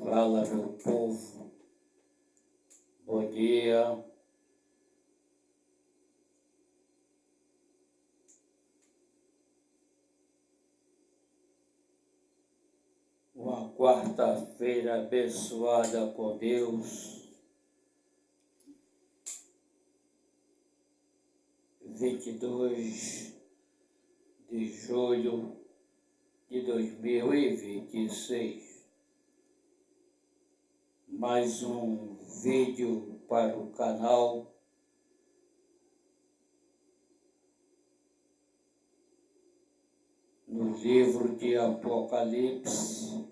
Fala, meu povo, bom dia. Uma quarta-feira abençoada com Deus, 22 de julho de 2026. Mais um vídeo para o canal. No livro de Apocalipse,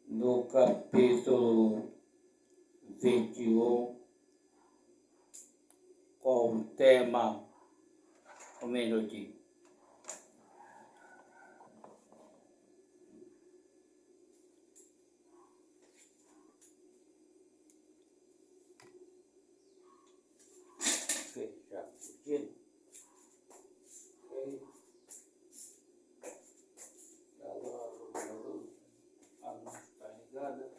no capítulo 21, com o tema, um minutinho. Fechar a cortina. A luz está ligada.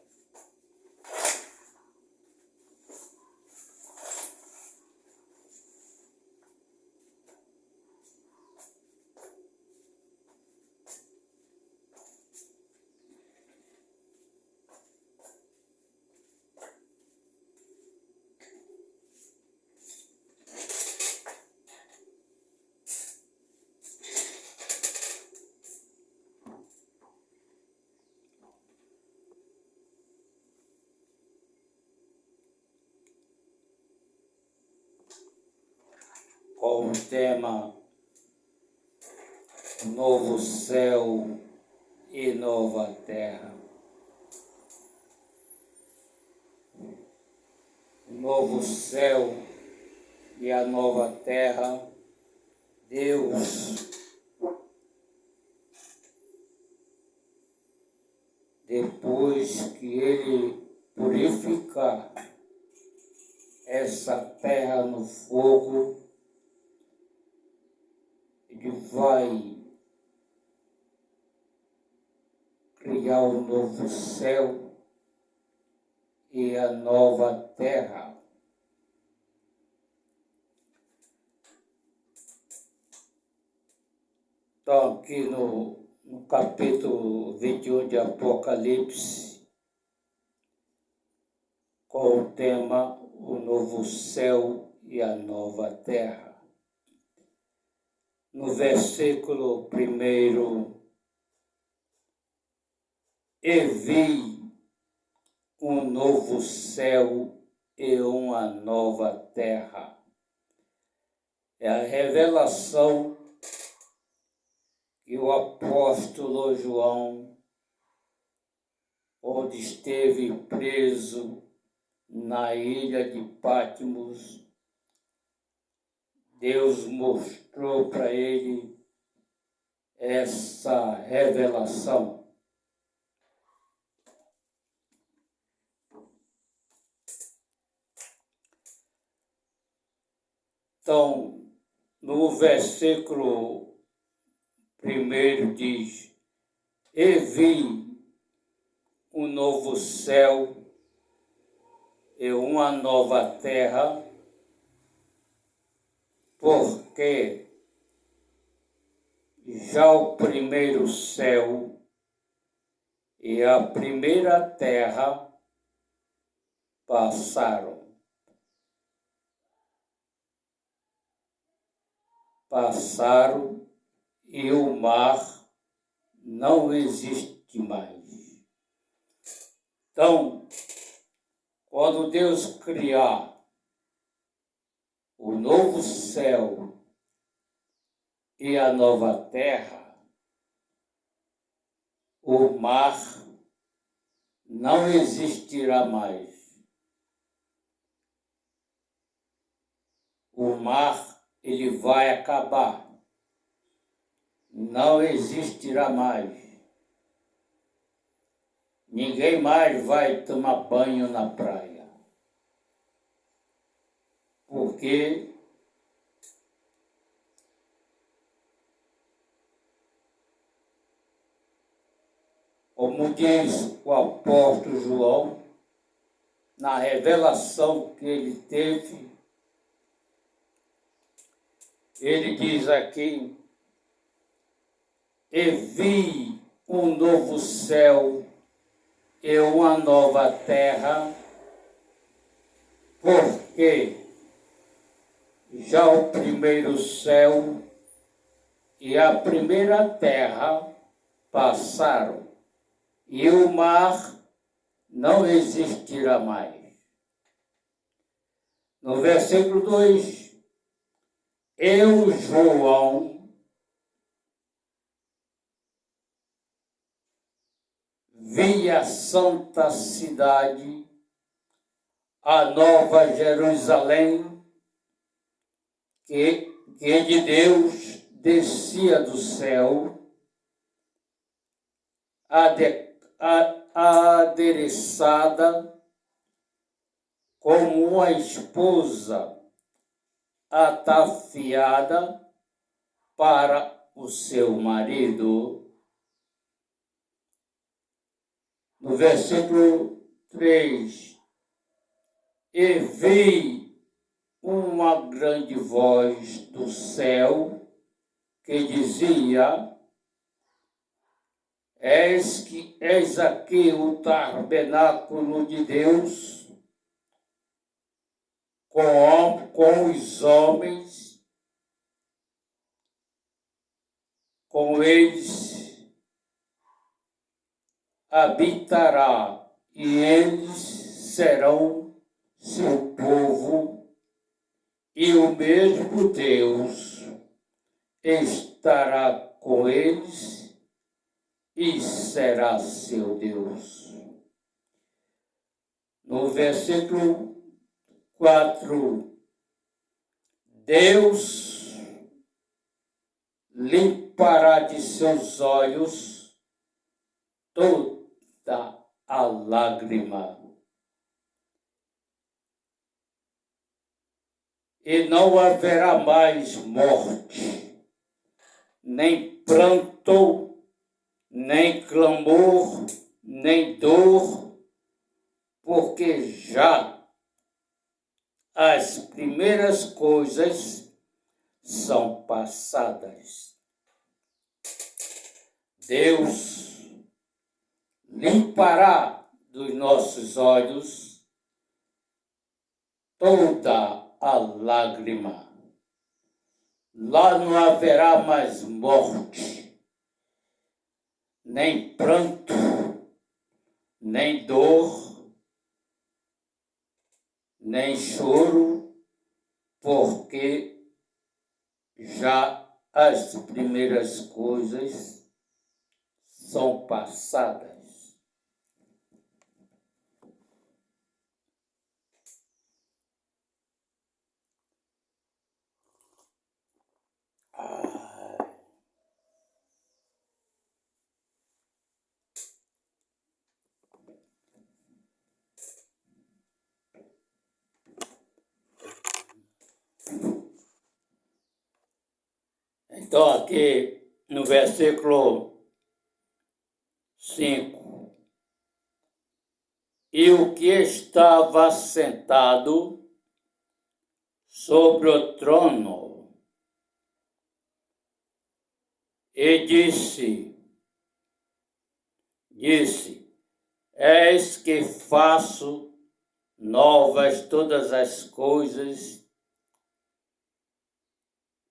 Com o tema Novo Céu e Nova Terra. O novo céu e a nova terra, Deus, depois que Ele purificar essa terra no fogo, Ele vai criar o novo céu e a nova terra. Então, aqui no capítulo 21 de Apocalipse, com o tema O Novo Céu e a Nova Terra. No versículo 1, e vi um novo céu e uma nova terra. É a revelação que o apóstolo João, onde esteve preso na ilha de Patmos, Deus mostrou para ele essa revelação. Então, no versículo 1 diz: e vi um novo céu e uma nova terra, porque já o primeiro céu e a primeira terra passaram. E o mar não existe mais. Então, quando Deus criar o novo céu e a nova terra, o mar não existirá mais. O mar, ele vai acabar. Não existirá mais. Ninguém mais vai tomar banho na praia. Porque Como diz o apóstolo João, na revelação que ele teve, ele diz aqui: e vi um novo céu e uma nova terra, porque já o primeiro céu e a primeira terra passaram, e o mar não existirá mais. No versículo 2, eu, João, vi a santa cidade, a nova Jerusalém, que de Deus descia do céu, adereçada como uma esposa ataviada para o seu marido. No versículo 3, e vi uma grande voz do céu que dizia: eis aqui o tabernáculo de Deus com os homens, com eles habitará, e eles serão seu povo, e o mesmo Deus estará com eles e será seu Deus. No versículo 4, Deus limpará de seus olhos toda a lágrima, e não haverá mais morte, nem pranto, nem clamor, nem dor, porque já as primeiras coisas são passadas. Deus limpará dos nossos olhos toda a lágrima. Lá não haverá mais morte, nem pranto, nem dor, nem choro, porque já as primeiras coisas são passadas. Então, aqui no versículo 5, e o que estava sentado sobre o trono, e disse, eis que faço novas todas as coisas,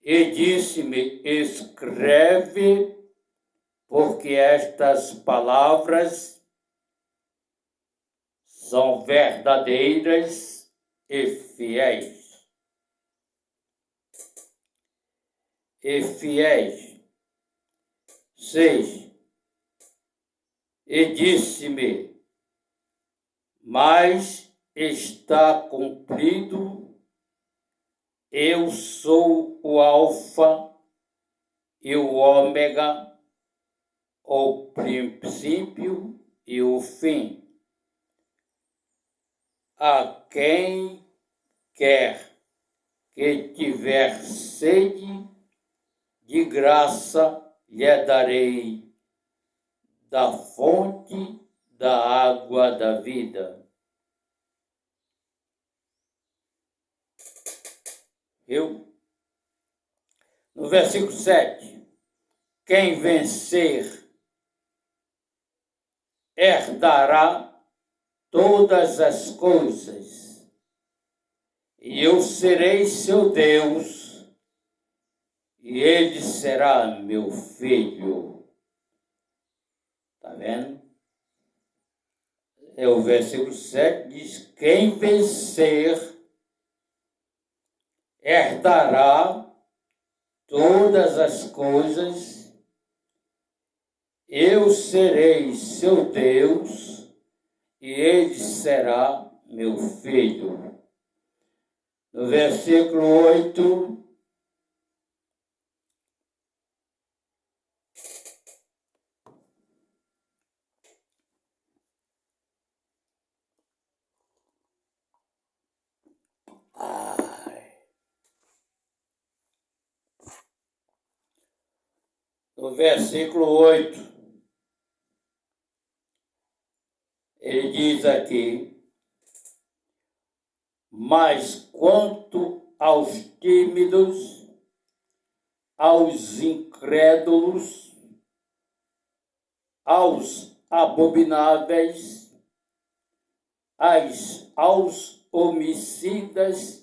e disse-me, escreve, porque estas palavras são verdadeiras e fiéis. E fiéis. 6. E disse-me, mas está cumprido. Eu sou o Alfa e o Ômega, o princípio e o fim. A quem quer que tiver sede, de graça lhe darei da fonte da água da vida. No versículo 7, quem vencer herdará todas as coisas, e eu serei seu Deus, e ele será meu filho. Está vendo? O versículo 7 diz: quem vencer herdará todas as coisas, eu serei seu Deus, e ele será meu filho. No versículo 8, ele diz aqui: mas quanto aos tímidos, aos incrédulos, aos abomináveis, aos homicidas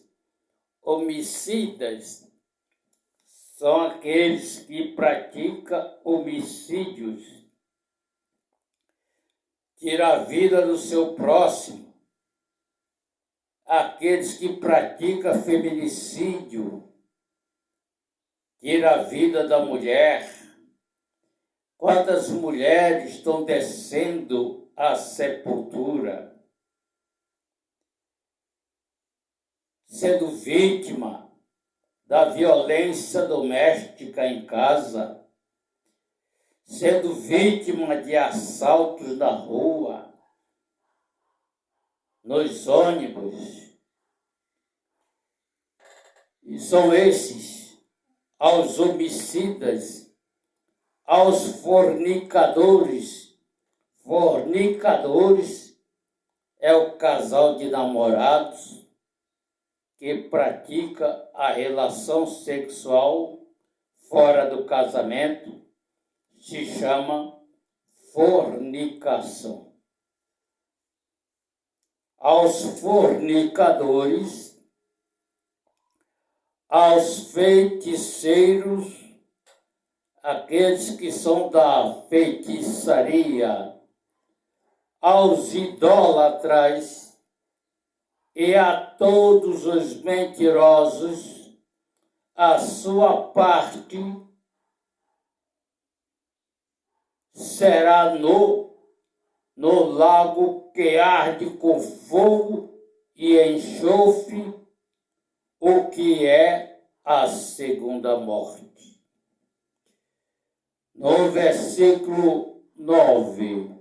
são aqueles que praticam homicídios, tiram a vida do seu próximo, aqueles que praticam feminicídio, tiram a vida da mulher. Quantas mulheres estão descendo à sepultura, sendo vítima da violência doméstica em casa, sendo vítima de assaltos na rua, nos ônibus. E são esses, aos homicidas, aos fornicadores. Fornicadores é o casal de namorados que pratica a relação sexual fora do casamento, se chama fornicação. Aos fornicadores, aos feiticeiros, aqueles que são da feitiçaria, aos idólatras e a todos os mentirosos, a sua parte será no lago que arde com fogo e enxofre, o que é a segunda morte. No versículo 9,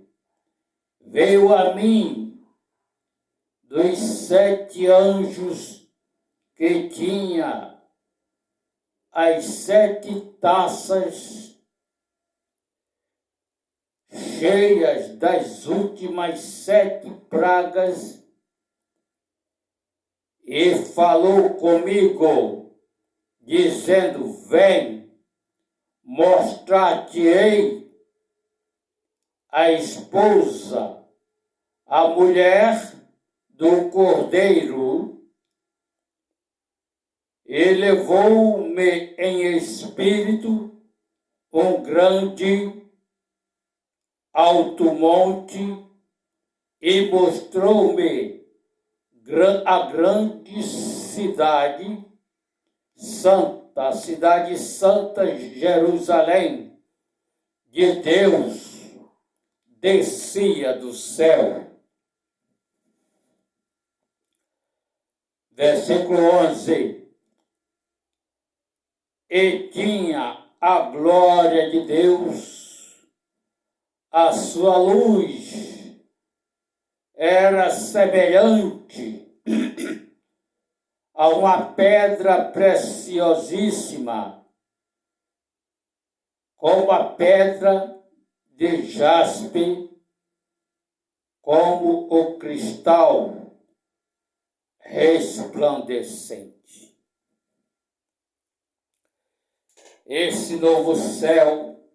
veio a mim dos 7 anjos que tinha as 7 taças cheias das últimas 7 pragas, e falou comigo, dizendo: vem, mostrar-te-ei a esposa, a mulher do Cordeiro. E levou-me em espírito um grande alto monte e mostrou-me a grande cidade santa, a cidade santa Jerusalém, de Deus, descia do céu. Versículo 11. E tinha a glória de Deus, a sua luz era semelhante a uma pedra preciosíssima, como a pedra de jaspe, como o cristal resplandecente. Esse novo céu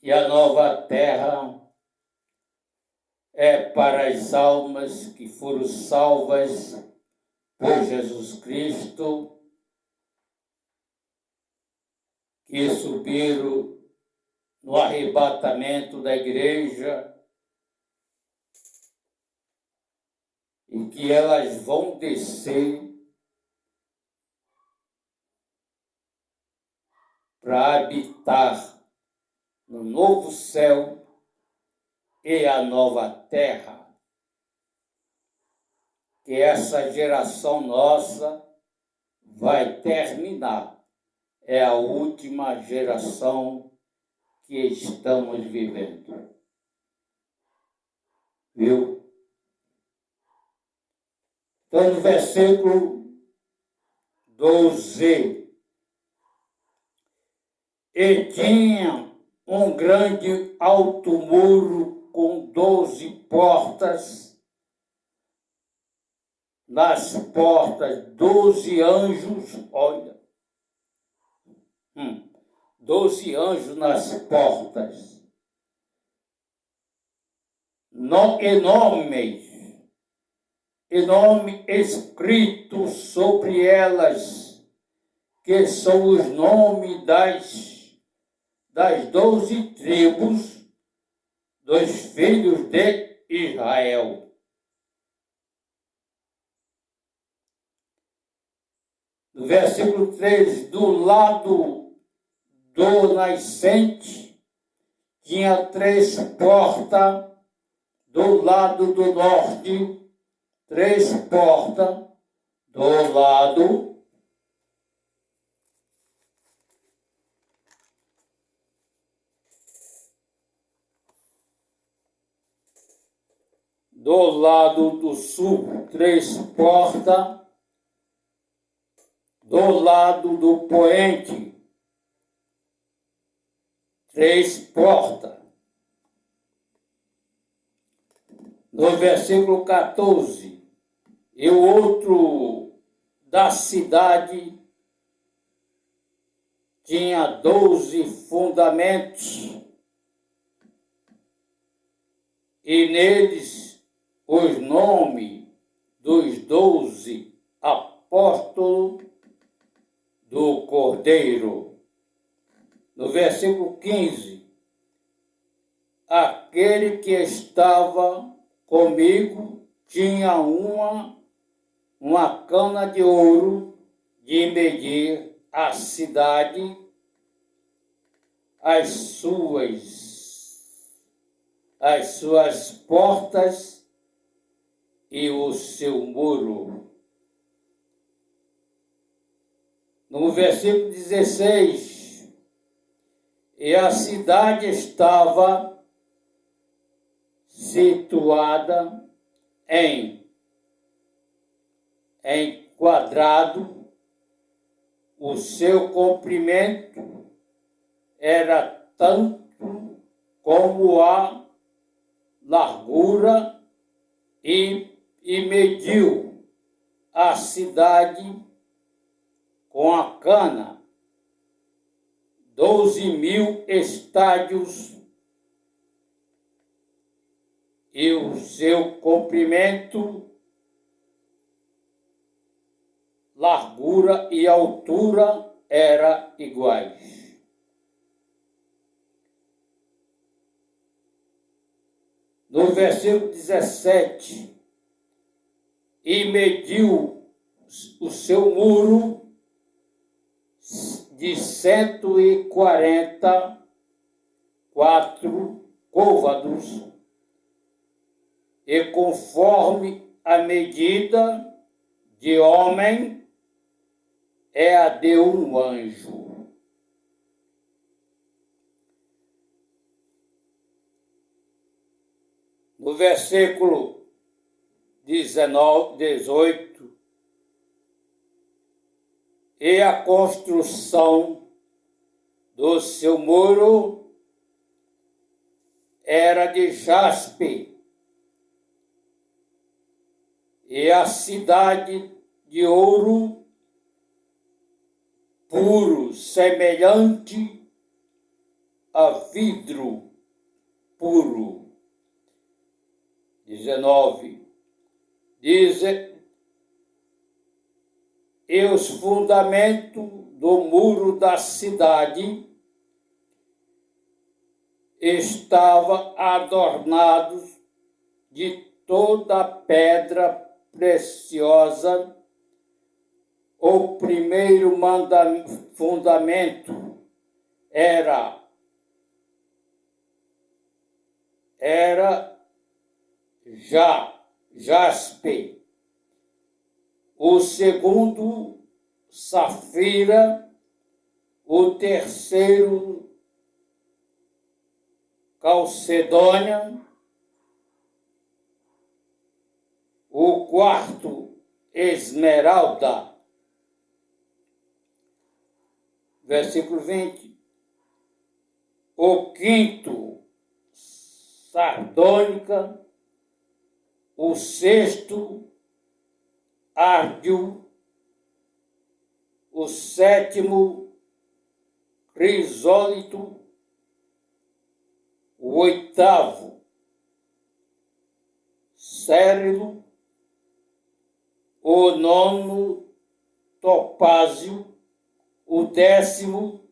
e a nova terra é para as almas que foram salvas por Jesus Cristo, que subiram no arrebatamento da igreja e que elas vão descer para habitar no novo céu e a nova terra, que essa geração nossa vai terminar. É a última geração que estamos vivendo. Viu? Então, no versículo 12, e tinha um grande alto muro com 12 portas, nas portas 12 anjos, olha, 12 anjos nas portas, e nome escrito sobre elas, que são os nomes das 12 tribos dos filhos de Israel. No versículo 3, do lado do nascente, tinha 3 portas, do lado do norte, 3 portas, do lado do sul, 3 portas, do lado do poente, 3 portas. No versículo 14, e o outro da cidade tinha 12 fundamentos, e neles os nomes dos 12 apóstolos do Cordeiro. No versículo 15, aquele que estava comigo tinha uma cana de ouro de medir a cidade, as suas portas e o seu muro. No versículo 16, e a cidade estava situada em quadrado, o seu comprimento era tanto como a largura, e mediu a cidade com a cana 12.000 estádios, e o seu comprimento, largura e altura era iguais. No versículo 17, e mediu o seu muro de 144 côvados, e conforme a medida de homem é a de um anjo. No versículo 18, e a construção do seu muro era de jaspe, e a cidade de ouro puro, semelhante a vidro puro. 19. Diz, e os fundamentos do muro da cidade estavam adornados de toda pedra preciosa. O primeiro fundamento era jaspe, o segundo safira, o terceiro calcedônia, o quarto esmeralda. Versículo 20. O quinto sardônica, o sexto árdio, o sétimo crisólito, o oitavo cérilo, o nono topázio, o décimo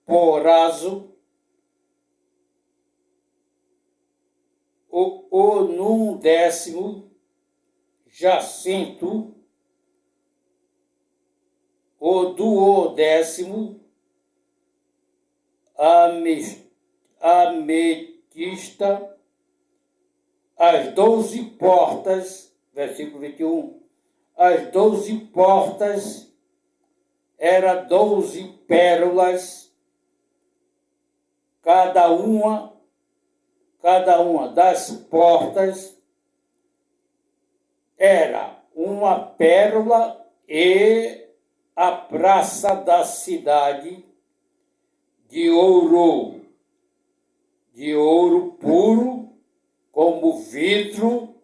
crisporazo, o num décimo jacinto, o duodécimo ametista, as 12 portas, versículo 21, as 12 portas eram 12 pérolas, cada uma das portas era uma pérola, e a praça da cidade de ouro puro, como vidro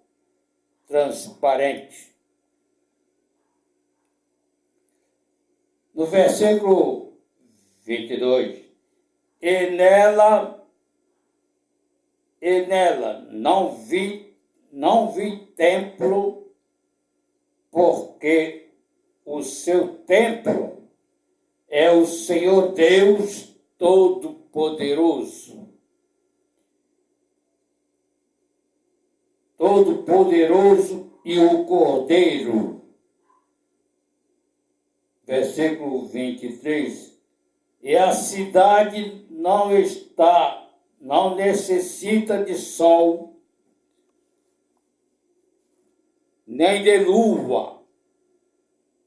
transparente. No versículo 22, e nela não vi templo, porque o seu templo é o Senhor Deus Todo-Poderoso. Todo-Poderoso e o Cordeiro. Versículo 23. E a cidade não necessita de sol, nem de lua,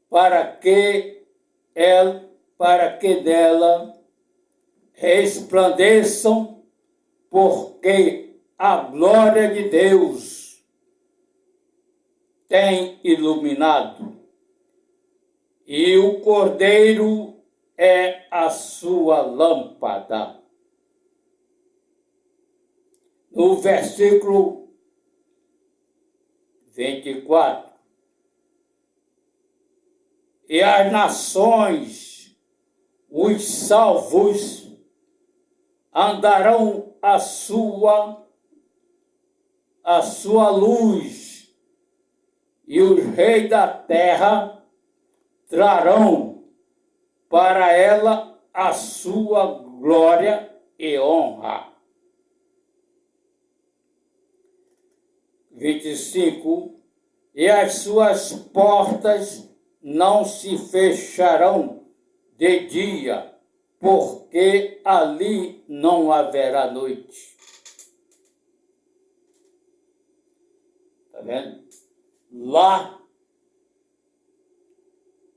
para que dela resplandeçam, porque a glória de Deus tem iluminado, e o Cordeiro é a sua lâmpada. No versículo 24, e as nações, os salvos, andarão a sua luz, e os reis da terra trarão para ela a sua glória e honra. 25. E as suas portas não se fecharão de dia, porque ali não haverá noite. Está vendo? Lá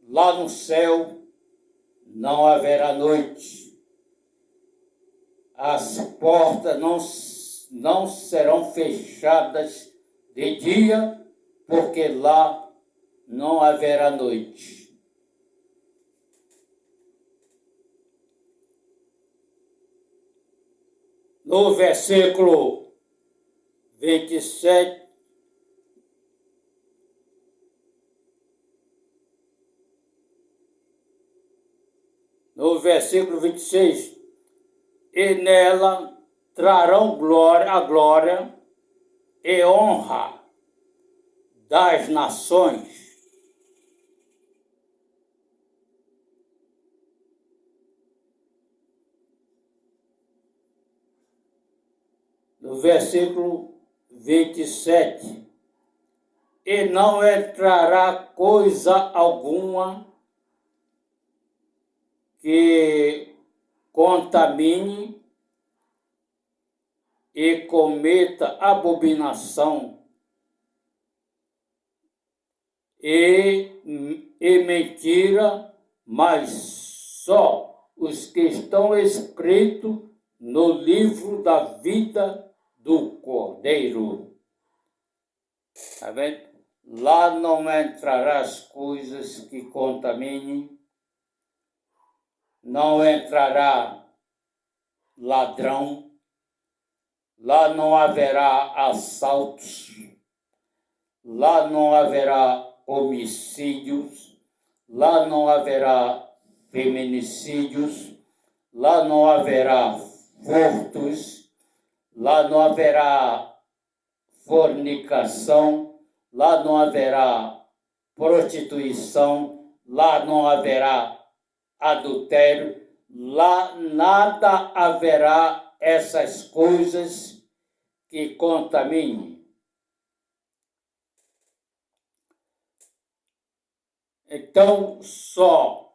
no céu não haverá noite. As portas não serão fechadas de dia, porque lá não haverá noite. No versículo 27, no versículo 26, e nela trarão a glória e honra das nações. No versículo 27, e não entrará coisa alguma que contamine e cometa abominação e mentira, mas só os que estão escritos no livro da vida do Cordeiro. Está vendo? Lá não entrará as coisas que contaminem, não entrará ladrão, lá não haverá assaltos, lá não haverá homicídios, lá não haverá feminicídios, lá não haverá furtos, lá não haverá fornicação, lá não haverá prostituição, lá não haverá adultério, lá nada haverá essas coisas que contaminem. Então, só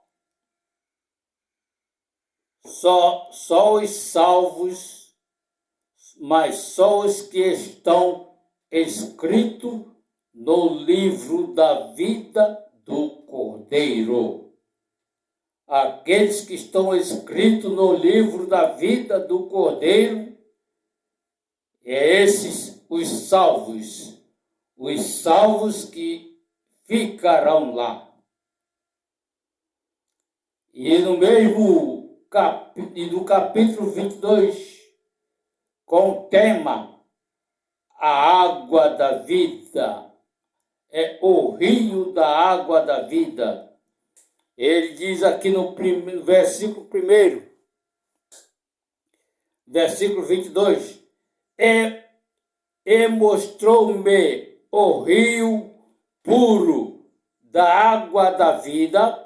os salvos, mas só os que estão escritos no livro da vida do Cordeiro. Aqueles que estão escritos no livro da vida do Cordeiro, esses os salvos que ficarão lá. E no mesmo capítulo 22, com o tema a água da vida, é o rio da água da vida. Ele diz aqui no versículo 1, versículo 22, e mostrou-me o rio puro da água da vida,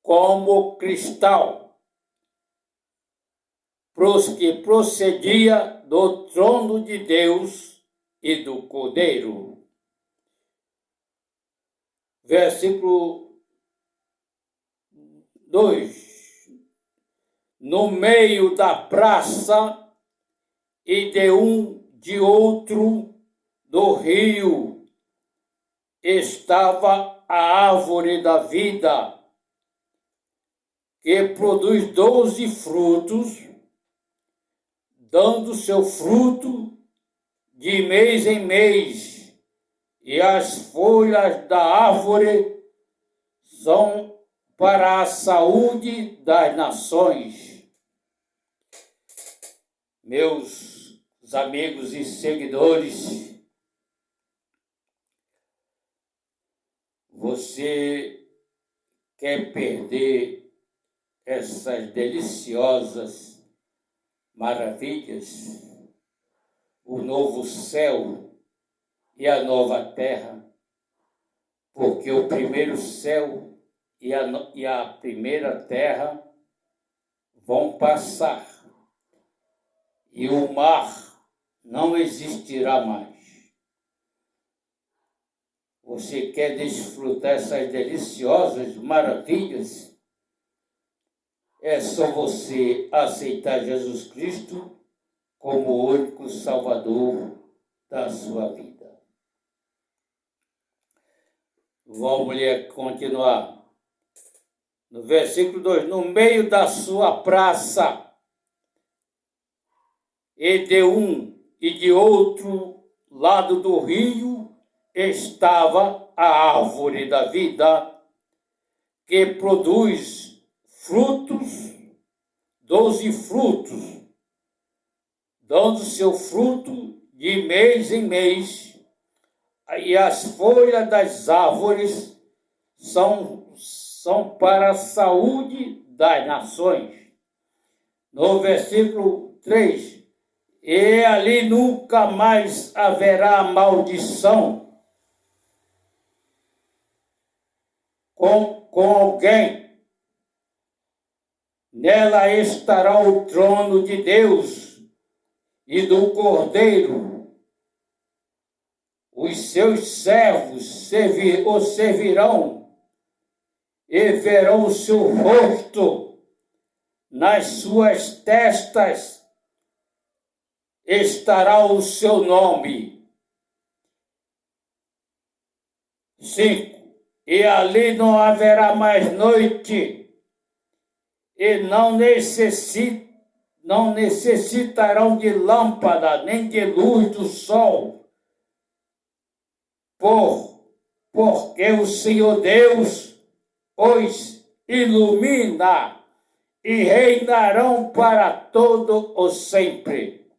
como cristal, que procedia do trono de Deus e do Cordeiro. Versículo 2. No meio da praça e de outro do rio estava a árvore da vida, que produz 12 frutos, dando seu fruto de mês em mês, e as folhas da árvore são para a saúde das nações. Meus amigos e seguidores, você quer perder essas deliciosas maravilhas, o novo céu e a nova terra, porque o primeiro céu e a primeira terra vão passar e o mar não existirá mais. Você quer desfrutar essas deliciosas maravilhas? É só você aceitar Jesus Cristo como o único Salvador da sua vida. Vamos continuar. No versículo 2, no meio da sua praça, e de outro lado do rio, estava a árvore da vida, que produz frutos, 12 frutos, dando seu fruto de mês em mês, e as folhas das árvores são para a saúde das nações. No versículo 3, e ali nunca mais haverá maldição com alguém. Nela estará o trono de Deus e do Cordeiro. Os seus servos o servirão e verão o seu rosto. Nas suas testas estará o seu nome. 5. E ali não haverá mais noite, e não necessitarão de lâmpada, nem de luz do sol, porque o Senhor Deus os ilumina e reinarão para todo o sempre.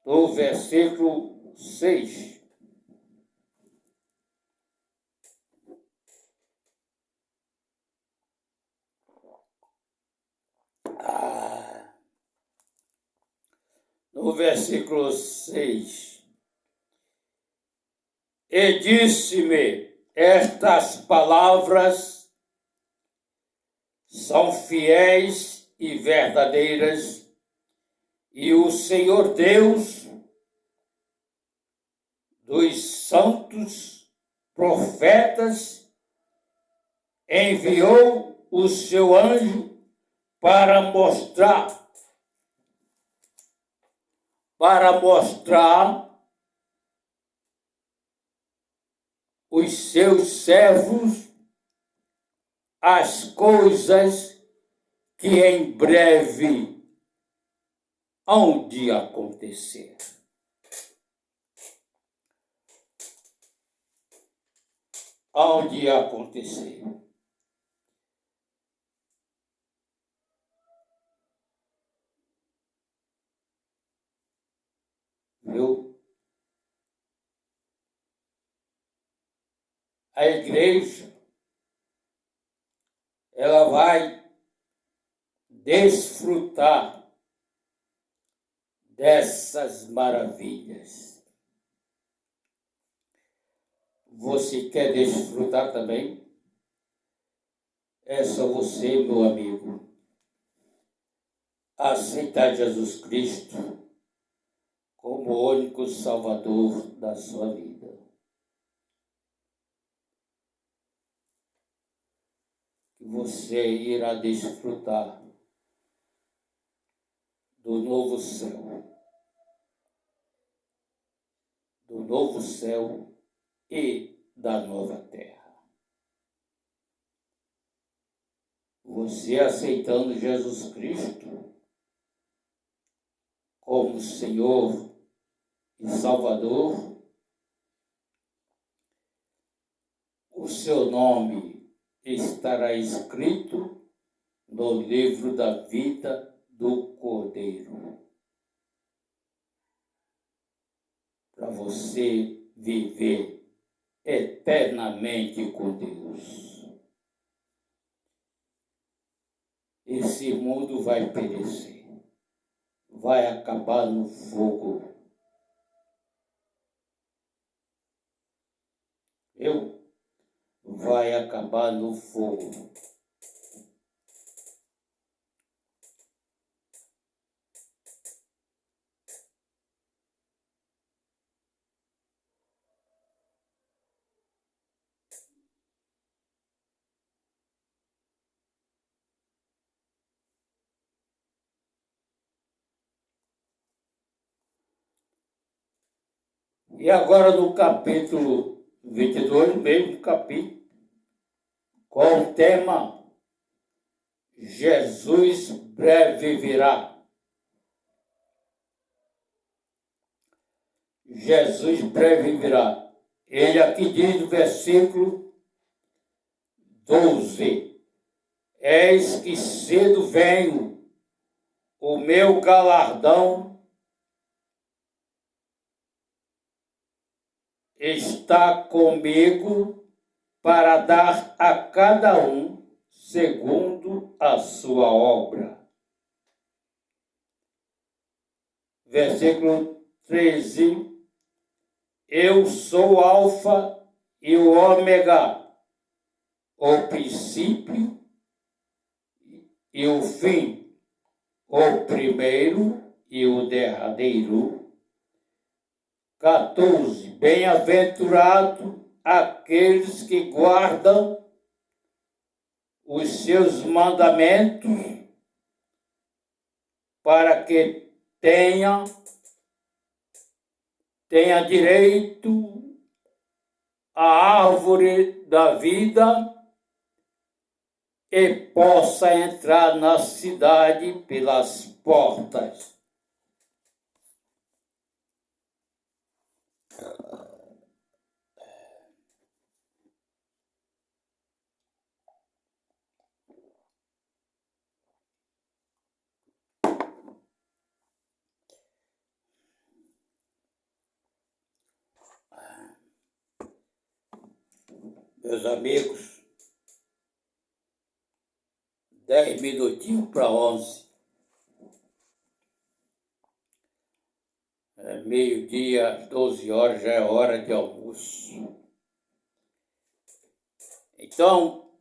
Do versículo 6. No versículo 6. E disse-me, estas palavras são fiéis e verdadeiras, e o Senhor Deus dos santos profetas enviou o seu anjo para mostrar os seus servos as coisas que em breve hão de acontecer. Hão de acontecer. Viu? A igreja, ela vai desfrutar dessas maravilhas. Você quer desfrutar também? É só você, meu amigo, aceitar Jesus Cristo como o único Salvador da sua vida. Você irá desfrutar do novo céu e da nova terra. Você aceitando Jesus Cristo como Senhor e Salvador, o seu nome estará escrito no livro da vida do Cordeiro, para você viver eternamente com Deus. Esse mundo vai perecer, vai acabar no fogo. Vai acabar no fogo. E agora no capítulo 22, mesmo capítulo, com o tema Jesus breve virá. Jesus breve virá. Ele aqui diz no versículo 12: Eis que cedo venho, o meu galardão está comigo para dar a cada um segundo a sua obra. Versículo 13. Eu sou o Alfa e o Ômega, o princípio e o fim, o primeiro e o derradeiro. 14. Bem-aventurado aqueles que guardam os seus mandamentos, para que tenha direito à árvore da vida e possa entrar na cidade pelas portas. Meus amigos, 10 minutinhos para 11. Meio-dia, 12 horas, já é hora de almoço. Então,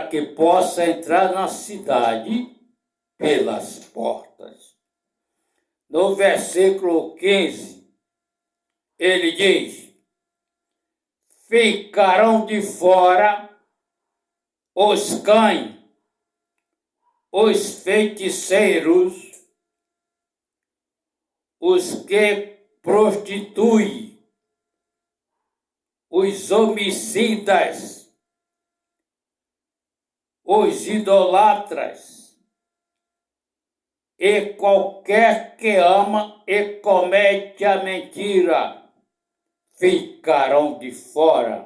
que possa entrar na cidade pelas portas. No versículo 15, ele diz: ficarão de fora os cães, os feiticeiros, os que prostituem, os homicidas, os idolatras, e qualquer que ama e comete a mentira, ficarão de fora.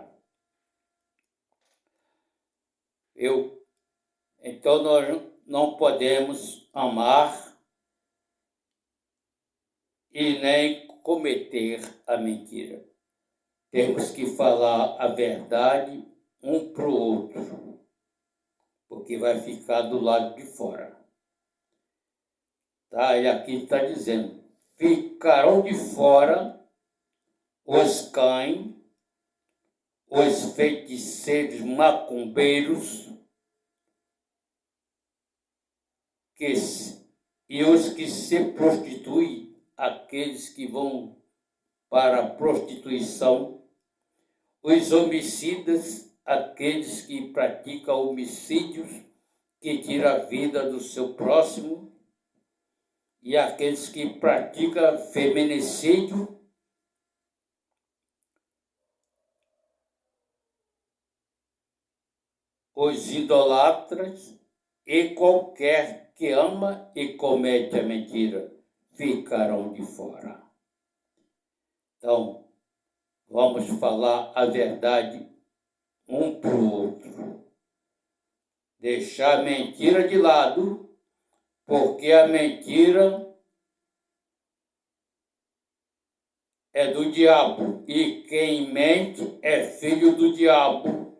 Então nós não podemos amar e nem cometer a mentira. Temos que falar a verdade um para o outro, porque vai ficar do lado de fora. Tá? E aqui está dizendo: ficarão de fora os cães, os feiticeiros macumbeiros e os que se prostituem, aqueles que vão para a prostituição, os homicidas, aqueles que praticam homicídios, que tiram a vida do seu próximo, e aqueles que praticam feminicídio, os idolatras e qualquer que ama e comete a mentira ficarão de fora. Então, vamos falar a verdade um para o outro. Deixar a mentira de lado, porque a mentira é do diabo, e quem mente é filho do diabo,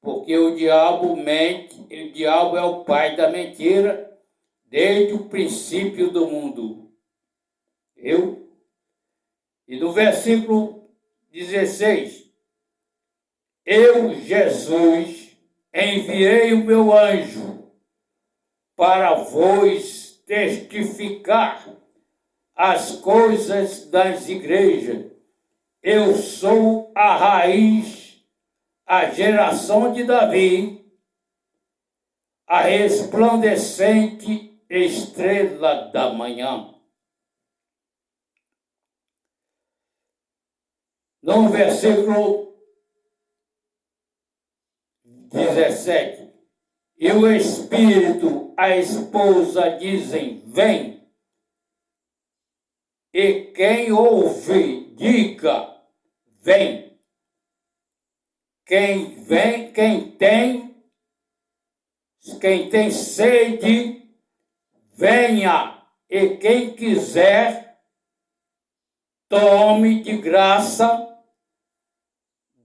porque o diabo mente, o diabo é o pai da mentira desde o princípio do mundo. E no versículo 16, eu, Jesus, enviei o meu anjo para vos testificar as coisas das igrejas. Eu sou a raiz, a geração de Davi, a resplandecente estrela da manhã. No versículo 17, e o Espírito, a esposa dizem, vem. E quem ouve, diga, vem. Quem tem, Quem tem sede, venha, e quem quiser, tome de graça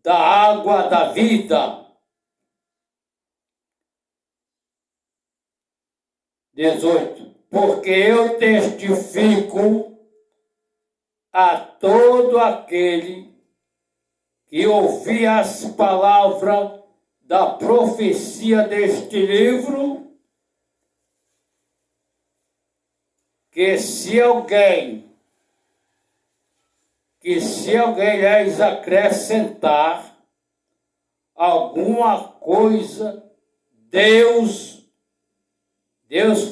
da água da vida. 18. Porque eu testifico a todo aquele que ouvir as palavras da profecia deste livro, que se alguém lhes acrescentar alguma coisa, Deus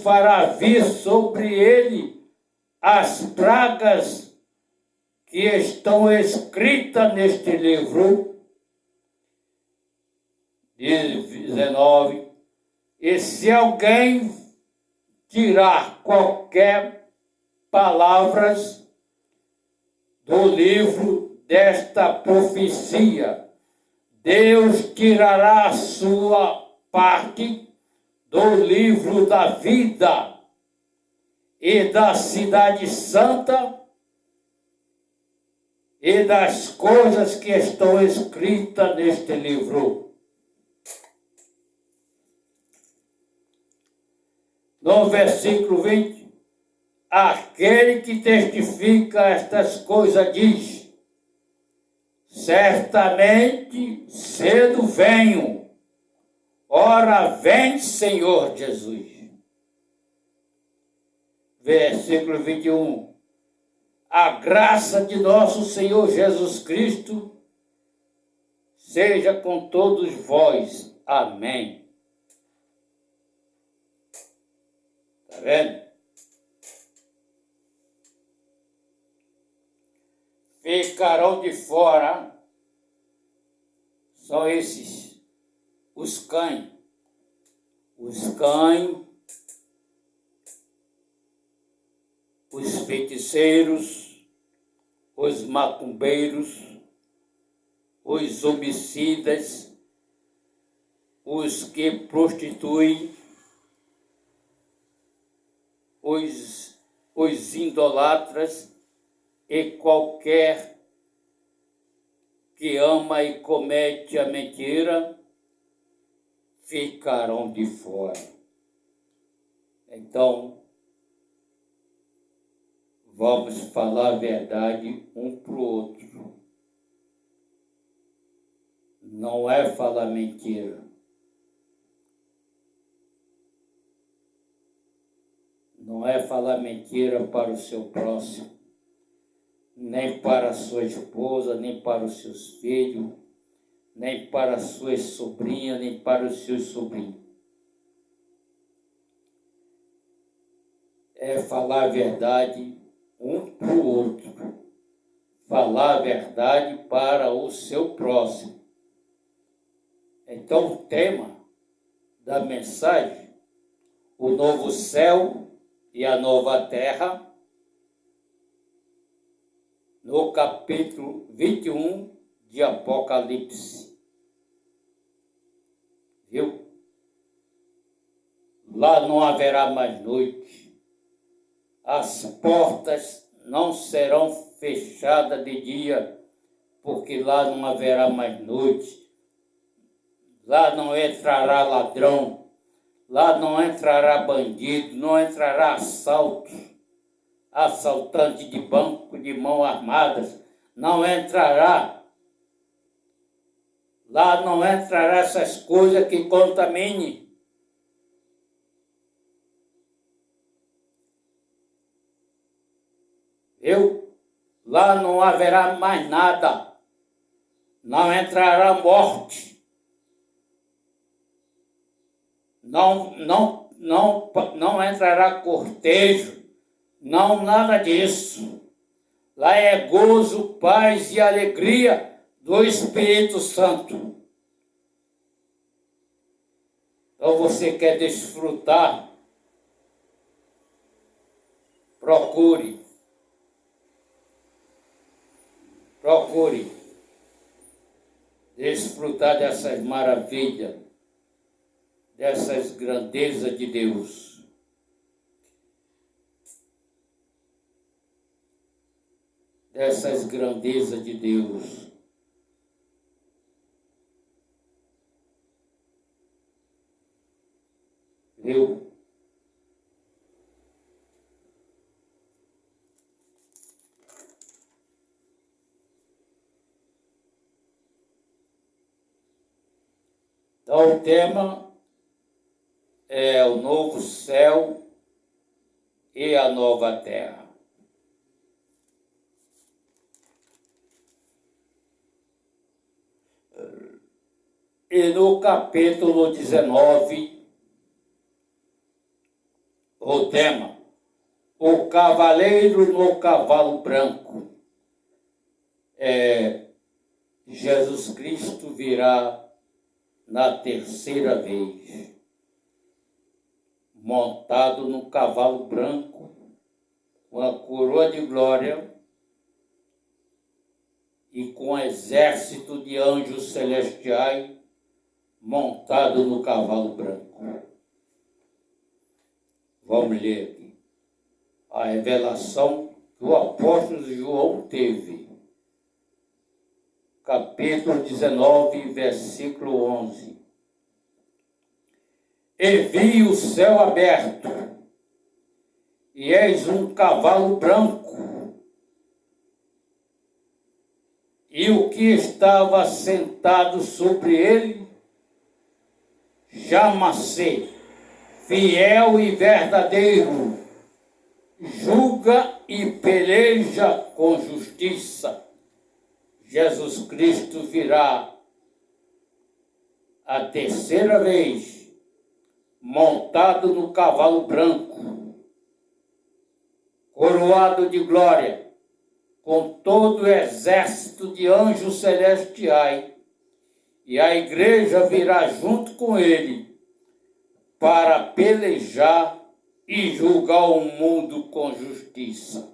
fará vir sobre ele as pragas que estão escritas neste livro. 19. E se alguém tirar qualquer palavras do livro desta profecia, Deus tirará a sua parte do livro da vida e da cidade santa e das coisas que estão escritas neste livro. No versículo 20, aquele que testifica estas coisas diz: certamente cedo venho, ora vem, Senhor Jesus. Versículo 21, a graça de nosso Senhor Jesus Cristo seja com todos vós. Amém. Está vendo? Ficarão de fora, são esses, os cães. Os cães, os feiticeiros, os macumbeiros, os homicidas, os que prostituem, os idolatras e qualquer que ama e comete a mentira ficarão de fora. Então, vamos falar a verdade um para o outro. Não é falar mentira. Não é falar mentira para o seu próximo, nem para a sua esposa, nem para os seus filhos, nem para as suas sobrinhas, nem para os seus sobrinhos. É falar a verdade um para o outro. Falar a verdade para o seu próximo. Então, o tema da mensagem, o novo céu e a nova terra, no capítulo 21 de Apocalipse. Viu? Lá não haverá mais noite. As portas não serão fechadas de dia, porque lá não haverá mais noite. Lá não entrará ladrão. Lá não entrará bandido, não entrará assaltante de banco de mão armadas, não entrará. Lá não entrará essas coisas que contaminem. Viu? Lá não haverá mais nada. Não entrará morte. Não entrará cortejo, não nada disso. Lá é gozo, paz e alegria do Espírito Santo. Então você quer desfrutar? Procure desfrutar dessas maravilhas, dessas grandezas de Deus. Dessas grandezas de Deus. Viu? Então, o tema é o novo céu e a nova terra. E no capítulo 19, o tema, o cavaleiro no cavalo branco. Jesus Cristo virá na terceira vez, montado num cavalo branco, com a coroa de glória e com um exército de anjos celestiais montado no cavalo branco. Vamos ler aqui a revelação que o apóstolo João teve. Capítulo 19, versículo 11. E vi o céu aberto, e eis um cavalo branco, e o que estava sentado sobre ele chama-se Fiel e Verdadeiro, julga e peleja com justiça. Jesus Cristo virá a terceira vez, montado no cavalo branco, coroado de glória, com todo o exército de anjos celestiais, e a igreja virá junto com ele para pelejar e julgar o mundo com justiça.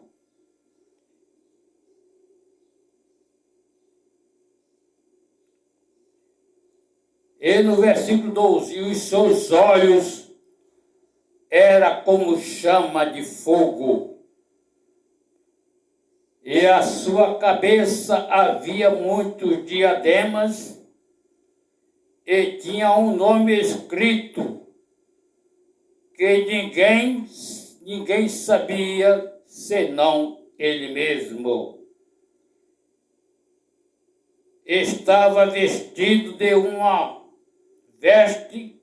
E no versículo 12, e os seus olhos era como chama de fogo, e a sua cabeça havia muitos diademas, e tinha um nome escrito que ninguém sabia senão ele mesmo. Estava vestido de uma veste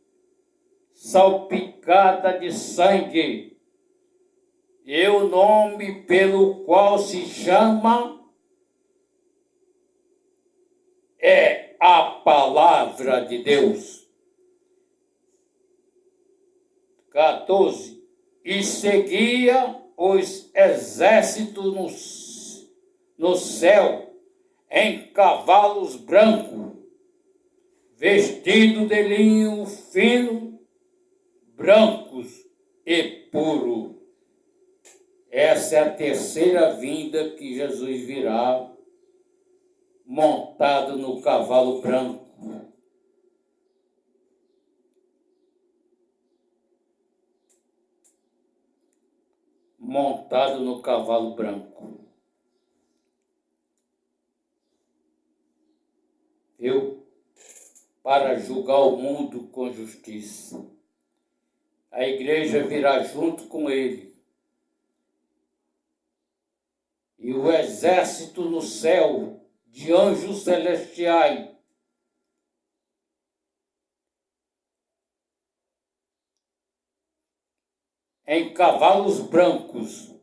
salpicada de sangue, e o nome pelo qual se chama é a Palavra de Deus. 14. E seguia os exércitos no céu em cavalos brancos, vestido de linho fino, brancos e puro. Essa é a terceira vinda que Jesus virá, montado no cavalo branco. Montado no cavalo branco. Viu? Para julgar o mundo com justiça. A igreja virá junto com ele. E o exército no céu de anjos celestiais em cavalos brancos,